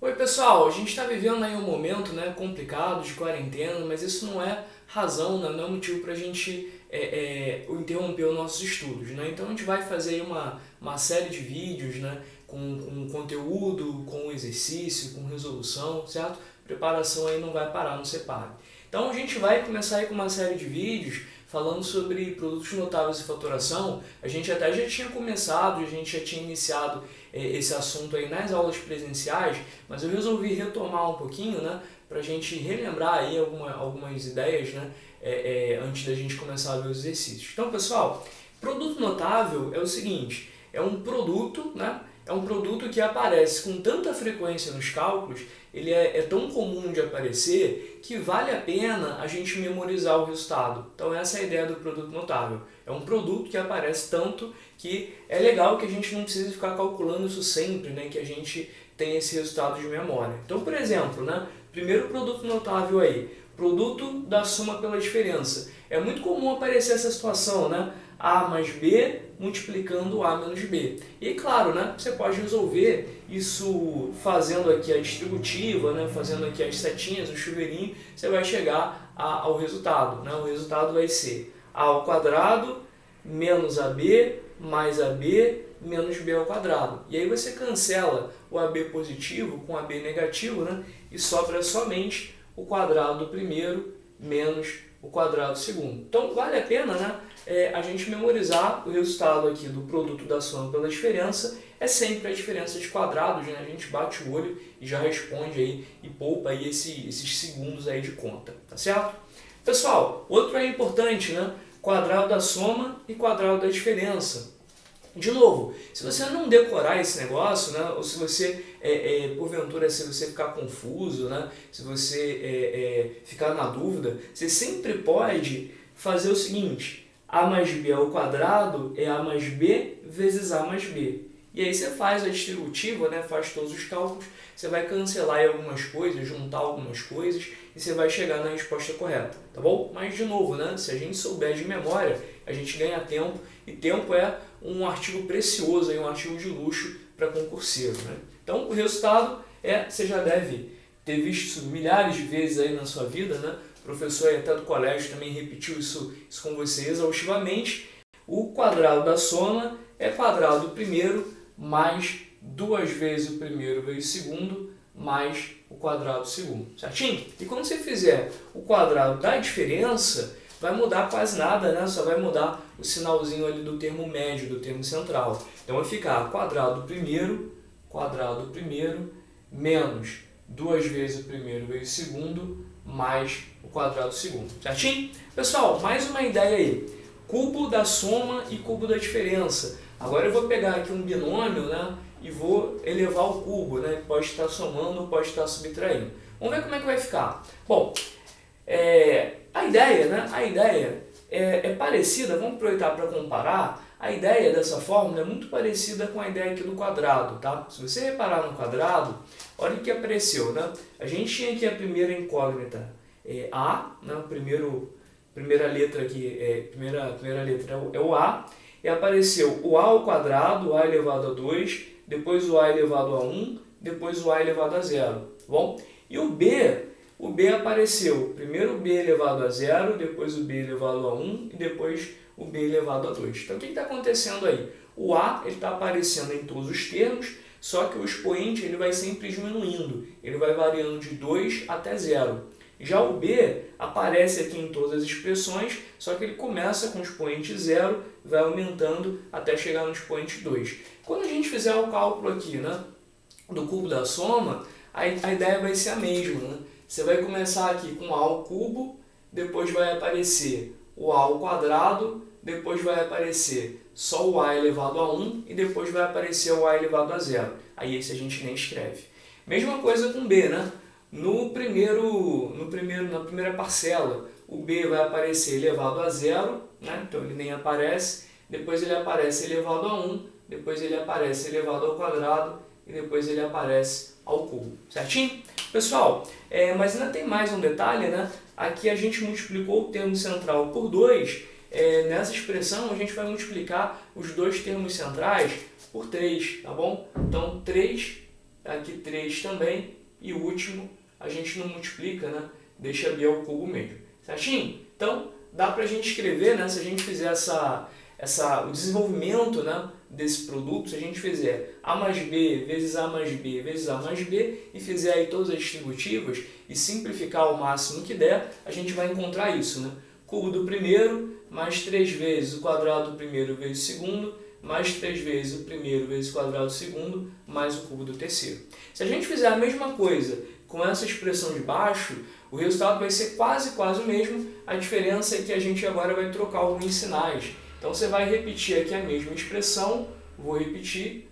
Oi pessoal, a gente está vivendo aí um momento, né, complicado de quarentena, mas isso não é razão, né, não é motivo para a gente interromper os nossos estudos, né? Então a gente vai fazer aí uma série de vídeos, né, com conteúdo, com exercício, com resolução, certo? Preparação aí não vai parar no CEPAB. Então a gente vai começar aí com uma série de vídeos falando sobre produtos notáveis e faturação. A gente até já tinha começado, a gente já tinha iniciado esse assunto aí nas aulas presenciais, mas eu resolvi retomar um pouquinho, né, para a gente relembrar aí algumas ideias, né, antes da gente começar a ver os exercícios. Então, pessoal, produto notável é o seguinte, é um produto, né, é um produto que aparece com tanta frequência nos cálculos, ele é tão comum de aparecer que vale a pena a gente memorizar o resultado. Então essa é a ideia do produto notável. É um produto que aparece tanto que é legal que a gente não precise ficar calculando isso sempre, né? Que a gente tem esse resultado de memória. Então, por exemplo, né? Primeiro produto notável aí, produto da soma pela diferença. É muito comum aparecer essa situação, né? A mais B multiplicando A menos B. E claro, né, você pode resolver isso fazendo aqui a distributiva, né, fazendo aqui as setinhas, o chuveirinho, você vai chegar ao resultado. Né? O resultado vai ser A ao quadrado menos AB mais AB menos B ao quadrado. E aí você cancela o AB positivo com AB negativo, né, e sobra somente o quadrado do primeiro menos o quadrado do segundo. Então vale a pena, né, a gente memorizar o resultado aqui do produto da soma pela diferença. É sempre a diferença de quadrados, né? A gente bate o olho e já responde aí e poupa aí esses segundos aí de conta, tá certo? Pessoal, outro é importante, né? Quadrado da soma e quadrado da diferença. De novo, se você não decorar esse negócio, né, ou se você, porventura, se você ficar confuso, né, se você ficar na dúvida, você sempre pode fazer o seguinte: A mais B ao quadrado é A mais B vezes A mais B. E aí você faz a distributiva, né, faz todos os cálculos, você vai cancelar algumas coisas, juntar algumas coisas e você vai chegar na resposta correta, tá bom? Mas de novo, né, se a gente souber de memória, a gente ganha tempo, e tempo é um artigo precioso, um artigo de luxo para concurseiro, né? Então o resultado você já deve ter visto isso milhares de vezes aí na sua vida, né? O professor até do colégio também repetiu isso com você exaustivamente. O quadrado da soma é quadrado do primeiro mais 2 vezes o primeiro vezes o segundo mais o quadrado do segundo, certinho? E quando você fizer o quadrado da diferença, vai mudar quase nada, né? Só vai mudar o sinalzinho ali do termo médio, do termo central. Então vai ficar quadrado do primeiro menos 2 vezes o primeiro vezes o segundo mais o quadrado do segundo, certinho? Pessoal, mais uma ideia aí. Cubo da soma e cubo da diferença. Agora eu vou pegar aqui um binômio, né, e vou elevar o cubo, né, pode estar somando ou pode estar subtraindo. Vamos ver como é que vai ficar. Bom, a ideia é parecida, vamos aproveitar para comparar. A ideia dessa fórmula é muito parecida com a ideia aqui do quadrado, tá? Se você reparar no quadrado, olha o que apareceu, né? A gente tinha aqui a primeira incógnita, A, né? Primeira letra aqui, primeira letra é o A, e apareceu o A ao quadrado, o A elevado a 2, depois o A elevado a 1, depois o A elevado a 0, tá bom? E o B apareceu, primeiro o B elevado a 0, depois o B elevado a 1 e depois o B elevado a 2. Então o que está acontecendo aí? O A está aparecendo em todos os termos, só que o expoente ele vai sempre diminuindo, ele vai variando de 2 até 0. Já o B aparece aqui em todas as expressões, só que ele começa com o expoente 0, vai aumentando até chegar no expoente 2. Quando a gente fizer o cálculo aqui, né, do cubo da soma, a ideia vai ser a mesma, né? Você vai começar aqui com A ao cubo, depois vai aparecer o A ao quadrado, depois vai aparecer só o A elevado a 1 e depois vai aparecer o A elevado a 0. Aí esse a gente nem escreve. Mesma coisa com B, né? Na primeira parcela, o B vai aparecer elevado a 0, né? Então ele nem aparece, depois ele aparece elevado a 1, depois ele aparece elevado ao quadrado e depois ele aparece ao cubo, certinho? Pessoal, mas ainda tem mais um detalhe, né? Aqui a gente multiplicou o termo central por 2, nessa expressão a gente vai multiplicar os dois termos centrais por 3, tá bom? Então 3 aqui 3 também, e o último a gente não multiplica, né? Deixa b ao cubo mesmo, certinho? Então, dá para a gente escrever, né? Se a gente fizer o desenvolvimento, né, desse produto, se a gente fizer a mais b vezes a mais b vezes a mais b e fizer aí todas as distributivas e simplificar ao máximo que der, a gente vai encontrar isso, né? Cubo do primeiro mais 3 vezes o quadrado do primeiro vezes o segundo, mais 3 vezes o primeiro vezes o quadrado do segundo, mais o cubo do terceiro. Se a gente fizer a mesma coisa com essa expressão de baixo, o resultado vai ser quase o mesmo, a diferença é que a gente agora vai trocar alguns sinais. Então você vai repetir aqui a mesma expressão, vou repetir,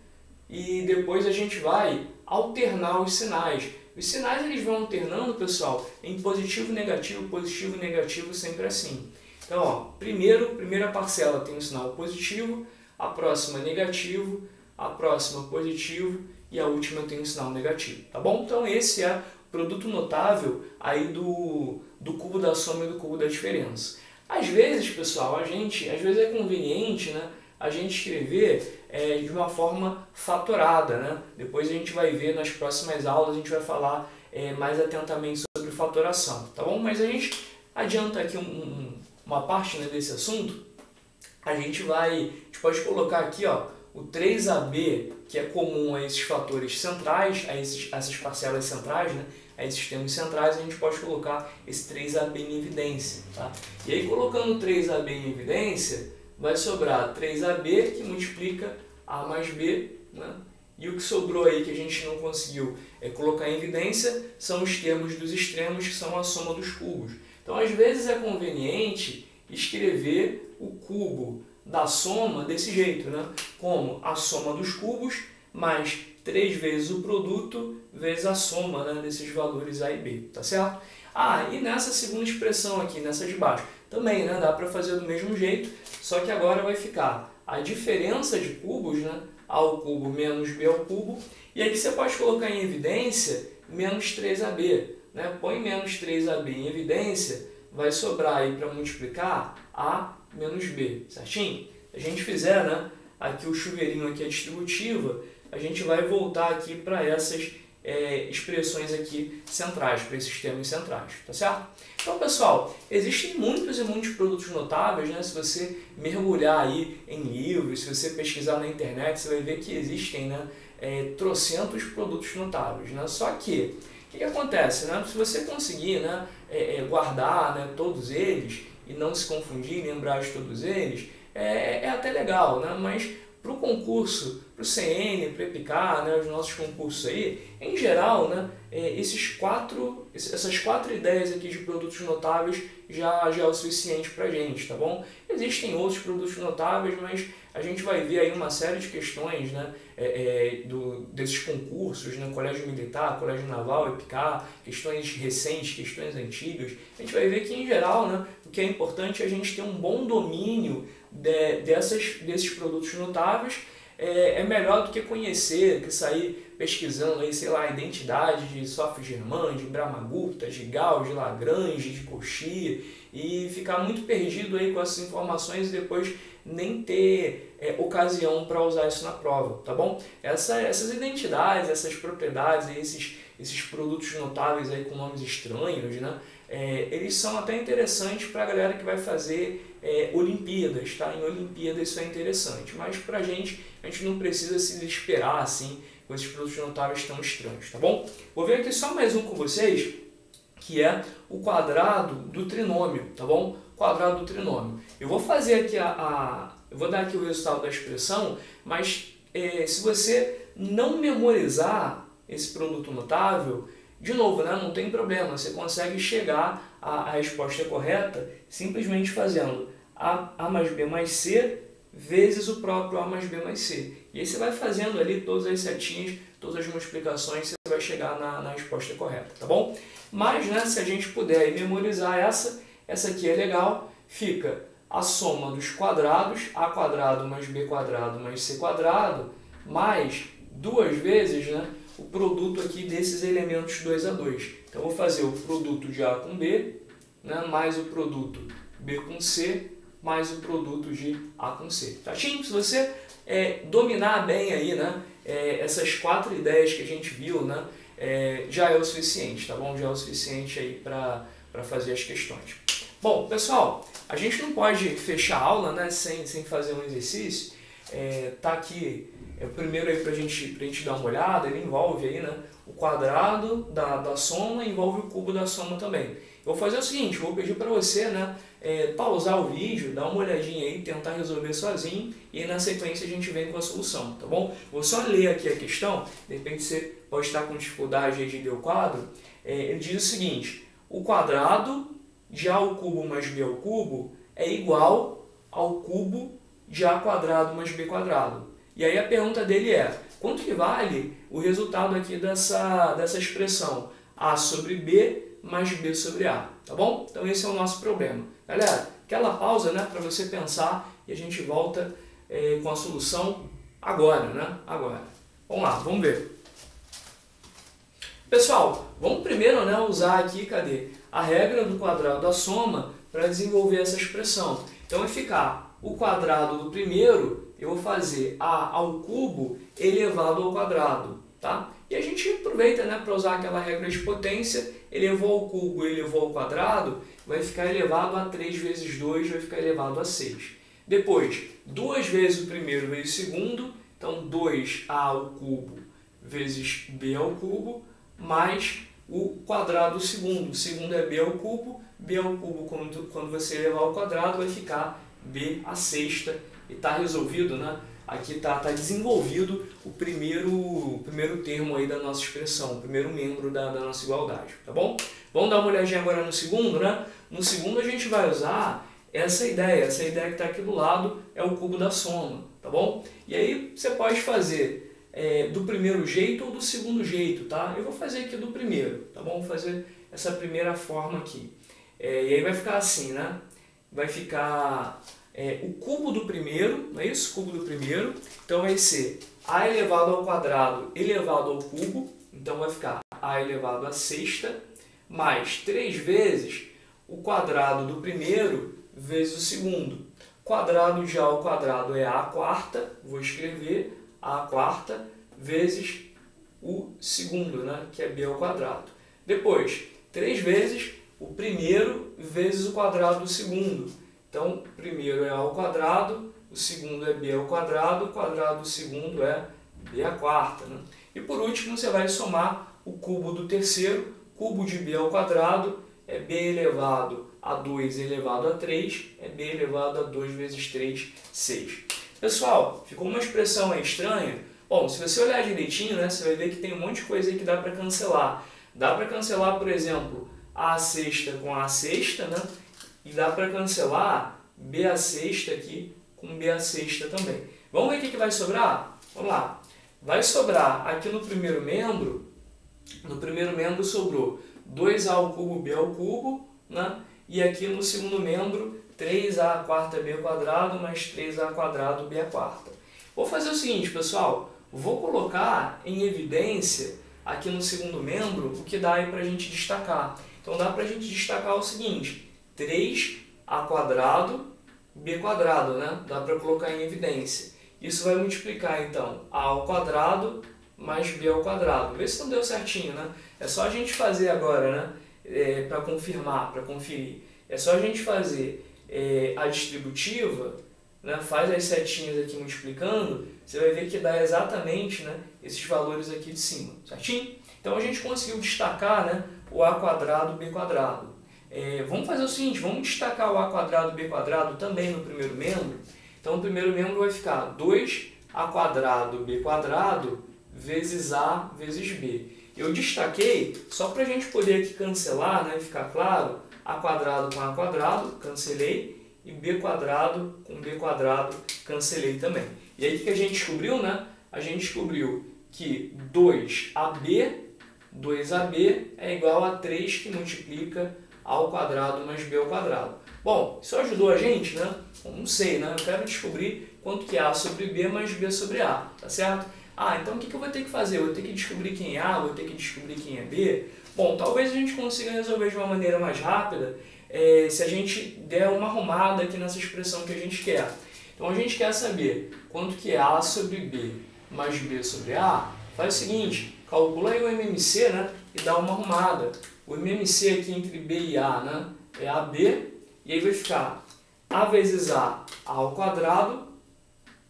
e depois a gente vai alternar os sinais. Os sinais eles vão alternando, pessoal, em positivo, negativo, sempre assim. Então, ó, primeira parcela tem um sinal positivo, a próxima negativo, a próxima positivo e a última tem um sinal negativo, tá bom? Então esse é o produto notável aí do cubo da soma e do cubo da diferença. Às vezes, pessoal, às vezes é conveniente, né, a gente escrever de uma forma fatorada, né? Depois a gente vai ver nas próximas aulas, a gente vai falar mais atentamente sobre fatoração, tá bom? Mas a gente adianta aqui uma parte, né, desse assunto. A gente pode colocar aqui, ó, o 3AB, que é comum a esses fatores centrais, a essas parcelas centrais, né? A esses termos centrais, a gente pode colocar esse 3AB em evidência. Tá? E aí, colocando 3AB em evidência, vai sobrar 3AB, que multiplica A mais B, né? E o que sobrou aí, que a gente não conseguiu colocar em evidência, são os termos dos extremos, que são a soma dos cubos. Então, às vezes é conveniente escrever o cubo da soma desse jeito, né? Como a soma dos cubos mais 3 vezes o produto vezes a soma, né, desses valores A e B, tá certo? Ah, e nessa segunda expressão aqui, nessa de baixo, também, né, dá para fazer do mesmo jeito, só que agora vai ficar a diferença de cubos, né, A ao cubo menos B ao cubo, e aqui você pode colocar em evidência menos 3AB, né? Põe menos 3AB em evidência, vai sobrar aí para multiplicar A menos B, certinho? Se a gente fizer, né, aqui o chuveirinho aqui a distributiva, a gente vai voltar aqui para essas expressões aqui centrais, para esses termos centrais, tá certo? Então, pessoal, existem muitos e muitos produtos notáveis, né? Se você mergulhar aí em livros, se você pesquisar na internet, você vai ver que existem, né, trocentos produtos notáveis, né? Só que, o que acontece, né? Se você conseguir, né, guardar, né, todos eles e não se confundir, lembrar de todos eles, é até legal, né? Mas para o concurso, para o CN, para o EPICAR, né, os nossos concursos aí, em geral, né, essas quatro ideias aqui de produtos notáveis já é o suficiente para a gente, tá bom? Existem outros produtos notáveis, mas a gente vai ver aí uma série de questões, né, desses concursos, né, Colégio Militar, Colégio Naval, EPICAR, questões recentes, questões antigas. A gente vai ver que, em geral, né, o que é importante é a gente ter um bom domínio desses produtos notáveis. É melhor do que conhecer, que sair pesquisando aí, sei lá, a identidade de Soft-Germain, de Brahmagupta, de Gauss, de Lagrange, de Cauchy, e ficar muito perdido aí com essas informações e depois nem ter ocasião para usar isso na prova, tá bom? Essas identidades, essas propriedades, esses produtos notáveis aí com nomes estranhos, né? Eles são até interessantes para a galera que vai fazer Olimpíadas, tá? Em Olimpíadas isso é interessante, mas para a gente não precisa se desesperar assim com esses produtos notáveis tão estranhos, tá bom? Vou ver aqui só mais um com vocês, que é o quadrado do trinômio, tá bom? Quadrado do trinômio. Eu vou fazer aqui eu vou dar aqui o resultado da expressão, mas se você não memorizar esse produto notável, de novo, né, não tem problema, você consegue chegar à resposta correta simplesmente fazendo A mais B mais C vezes o próprio A mais B mais C. E aí você vai fazendo ali todas as setinhas, todas as multiplicações, você vai chegar na resposta correta, tá bom? Mas, né, se a gente puder memorizar essa aqui é legal, fica a soma dos quadrados, A quadrado mais B quadrado mais C quadrado, mais duas vezes, né, o produto aqui desses elementos 2 a 2. Então, eu vou fazer o produto de A com B, né, mais o produto B com C, mais o produto de A com C. Tá? Se você dominar bem aí, né, essas 4 ideias que a gente viu, né, já é o suficiente, tá bom? Já é o suficiente aí para fazer as questões. Bom, pessoal, a gente não pode fechar a aula, né, sem fazer um exercício. Tá aqui o primeiro aí pra gente dar uma olhada. Ele envolve aí, né, o quadrado da soma, envolve o cubo da soma também. Eu vou fazer o seguinte, vou pedir para você, né, pausar o vídeo, dar uma olhadinha aí, tentar resolver sozinho e na sequência a gente vem com a solução, tá bom? Vou só ler aqui a questão, de repente você pode estar com dificuldade aí de ler o quadro. Ele diz o seguinte: o quadrado de A ao cubo mais B ao cubo é igual ao cubo de A quadrado mais B quadrado. E aí a pergunta dele é: quanto que vale o resultado aqui dessa expressão A sobre B mais B sobre A, tá bom? Então esse é o nosso problema. Galera, aquela pausa, né, para você pensar e a gente volta com a solução agora, né? Agora. Vamos lá, vamos ver. Pessoal, vamos primeiro, né, usar aqui, cadê? A regra do quadrado da soma para desenvolver essa expressão. Então vai ficar o quadrado do primeiro, eu vou fazer A ao cubo elevado ao quadrado, tá? E a gente aproveita, né, para usar aquela regra de potência, elevou ao cubo, elevou ao quadrado, vai ficar elevado a 3 vezes 2, vai ficar elevado a 6. Depois, 2 vezes o primeiro vezes o segundo, então 2A ao cubo vezes B ao cubo, mais o quadrado do segundo. O segundo é B ao cubo quando você elevar ao quadrado vai ficar B à sexta. E está resolvido, né? Aqui está desenvolvido o primeiro termo aí da nossa expressão, o primeiro membro da nossa igualdade, tá bom? Vamos dar uma olhadinha agora no segundo, né? No segundo a gente vai usar essa ideia que está aqui do lado é o cubo da soma, tá bom? E aí você pode fazer do primeiro jeito ou do segundo jeito, tá? Eu vou fazer aqui do primeiro, tá bom? Vou fazer essa primeira forma aqui. E aí vai ficar assim, né? Vai ficar o cubo do primeiro, não é isso? Cubo do primeiro. Então vai ser A elevado ao quadrado elevado ao cubo. Então vai ficar A elevado à sexta mais 3 vezes o quadrado do primeiro vezes o segundo. Quadrado de A ao quadrado é A quarta. Vou escrever A quarta vezes o segundo, né? Que é B ao quadrado. Depois, 3 vezes o primeiro vezes o quadrado do segundo. Então, o primeiro é A ao quadrado, o segundo é B ao quadrado, o quadrado do segundo é B à quarta, né? E por último, você vai somar o cubo do terceiro, cubo de B ao quadrado é B elevado a 2 elevado a 3, é B elevado a 2 vezes 3, 6. Pessoal, ficou uma expressão aí estranha? Bom, se você olhar direitinho, né, você vai ver que tem um monte de coisa aí que dá para cancelar. Dá para cancelar, por exemplo, A sexta com A sexta, né? E dá para cancelar B a sexta aqui com B a sexta também. Vamos ver o que vai sobrar? Vamos lá. Vai sobrar aqui no primeiro membro sobrou 2A ao cubo B ao cubo, né? E aqui no segundo membro 3A quarta B ao quadrado mais 3A quadrado B à quarta. Vou fazer o seguinte, pessoal. Vou colocar em evidência aqui no segundo membro o que dá aí para a gente destacar. Então dá para a gente destacar o seguinte: 3A quadrado B quadrado, né? Dá para colocar em evidência. Isso vai multiplicar então A ao quadrado mais B ao quadrado. Vê se não deu certinho, né? É só a gente fazer agora, né? Para confirmar, para conferir. É só a gente fazer a distributiva, né? Faz as setinhas aqui multiplicando, você vai ver que dá exatamente, né, esses valores aqui de cima, certinho? Então a gente conseguiu destacar, né, o A quadrado B quadrado. Vamos fazer o seguinte, vamos destacar o A quadrado B quadrado também no primeiro membro. Então o primeiro membro vai ficar 2A quadrado B quadrado vezes A vezes B. Eu destaquei só para a gente poder aqui cancelar, né, e ficar claro, A quadrado com A quadrado, cancelei, e B quadrado com B quadrado, cancelei também. E aí o que a gente descobriu, né? A gente descobriu que 2AB é igual a 3 que multiplica A ao quadrado mais B ao quadrado. Bom, isso ajudou a gente, né? Bom, não sei, né? Eu quero descobrir quanto que é A sobre B mais B sobre A, tá certo? Então o que eu vou ter que fazer? Eu vou ter que descobrir quem é A, vou ter que descobrir quem é B. Bom, talvez a gente consiga resolver de uma maneira mais rápida se a gente der uma arrumada aqui nessa expressão que a gente quer. Então a gente quer saber quanto que é A sobre B mais B sobre A, faz o seguinte, calcula aí o MMC, né, e dá uma arrumada. O MMC aqui entre B e A, né, é AB, e aí vai ficar A vezes A, A ao quadrado,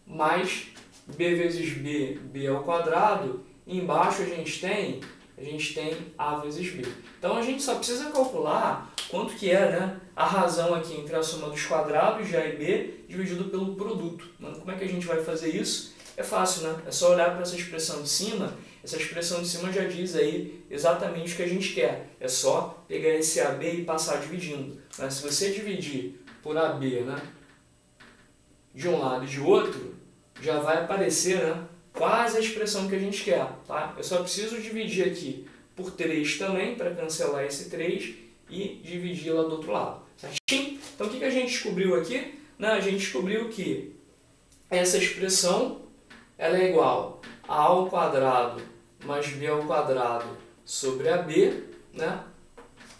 mais B vezes B, B ao quadrado, e embaixo a gente tem A vezes B. Então a gente só precisa calcular quanto que é, né, a razão aqui entre a soma dos quadrados de A e B dividido pelo produto. Como é que a gente vai fazer isso? É fácil, né? É só olhar para essa expressão de cima. Essa expressão de cima já diz aí exatamente o que a gente quer. É só pegar esse AB e passar dividindo. Mas se você dividir por AB, né, de um lado e de outro, já vai aparecer, né, quase a expressão que a gente quer. Tá? Eu só preciso dividir aqui por 3 também, para cancelar esse 3 e dividir lá do outro lado. Certinho? Então o que a gente descobriu aqui? A gente descobriu que essa expressão ela é igual a ao quadrado mais b ao quadrado sobre ab, né?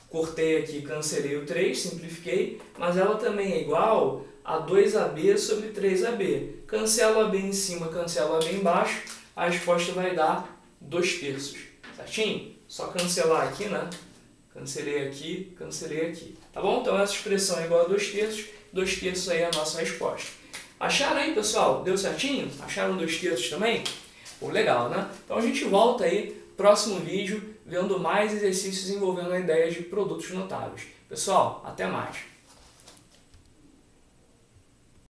Cortei aqui, cancelei o 3, simplifiquei, mas ela também é igual a 2ab sobre 3ab. Cancelo AB em cima, cancelo AB embaixo, a resposta vai dar 2/3, certinho? Só cancelar aqui, né? Cancelei aqui, tá bom? Então essa expressão é igual a 2/3, 2/3 aí é a nossa resposta. Acharam aí, pessoal? Deu certinho? Acharam 2/3 também? Pô, legal, né? Então a gente volta aí, próximo vídeo, vendo mais exercícios envolvendo a ideia de produtos notáveis. Pessoal, até mais!